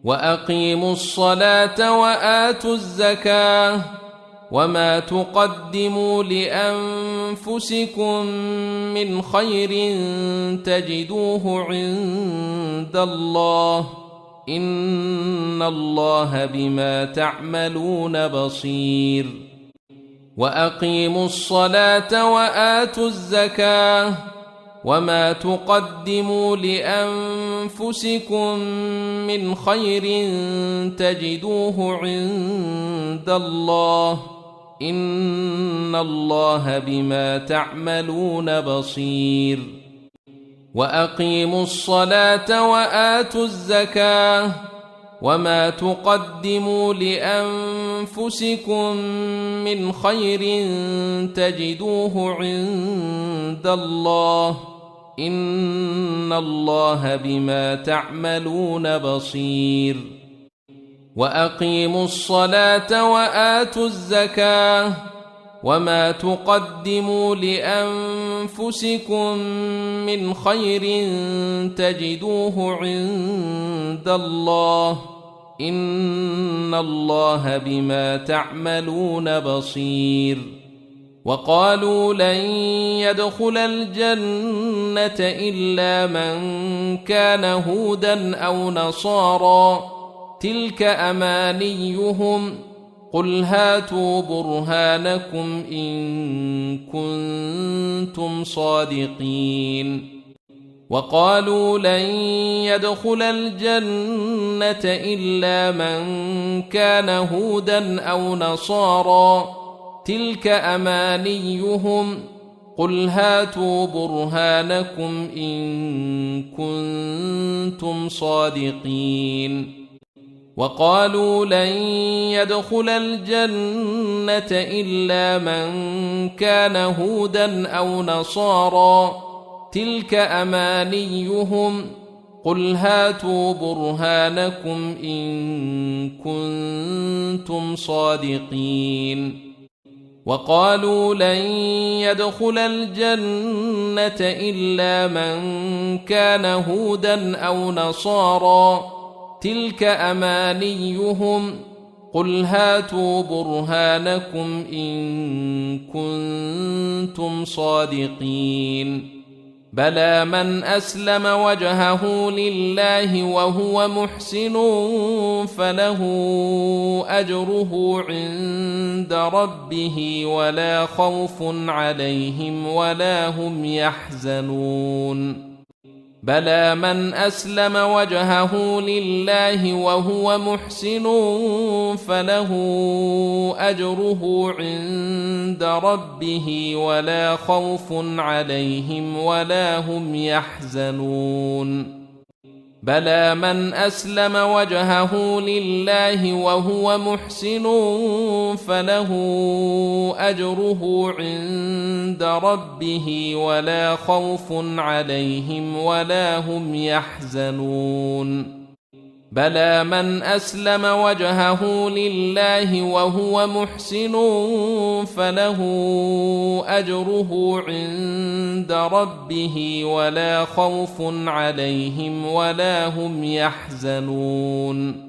وأقيموا الصلاة وآتوا الزكاة وما تقدموا لأنفسكم من خير تجدوه عند الله إن الله بما تعملون بصير وأقيموا الصلاة وآتوا الزكاة وما تقدموا لأنفسكم من خير تجدوه عند الله إن الله بما تعملون بصير وأقيموا الصلاة وآتوا الزكاة وما تقدموا لأنفسكم من خير تجدوه عند الله إن الله بما تعملون بصير وأقيموا الصلاة وآتوا الزكاة وما تقدموا لأنفسكم من خير تجدوه عند الله إن الله بما تعملون بصير وقالوا لن يدخل الجنة إلا من كان هودا أو نصارى تلك أمانيهم قل هاتوا برهانكم إن كنتم صادقين وقالوا لن يدخل الجنة إلا من كان هودا أو نصارى تلك أمانيهم قل هاتوا برهانكم إن كنتم صادقين وقالوا لن يدخل الجنة إلا من كان هودا أو نصارى تلك أمانيهم قل هاتوا برهانكم إن كنتم صادقين وقالوا لن يدخل الجنة إلا من كان هودا أو نصارى تلك أمانيهم قل هاتوا برهانكم إن كنتم صادقين بلى من أسلم وجهه لله وهو محسن فله أجره عند ربه ولا خوف عليهم ولا هم يحزنون بلى من أسلم وجهه لله وهو محسن فله أجره عند ربه ولا خوف عليهم ولا هم يحزنون بلى من أسلم وجهه لله وهو محسن فله أجره عند ربه ولا خوف عليهم ولا هم يحزنون بلى من أسلم وجهه لله وهو محسن فله أجره عند ربه ولا خوف عليهم ولا هم يحزنون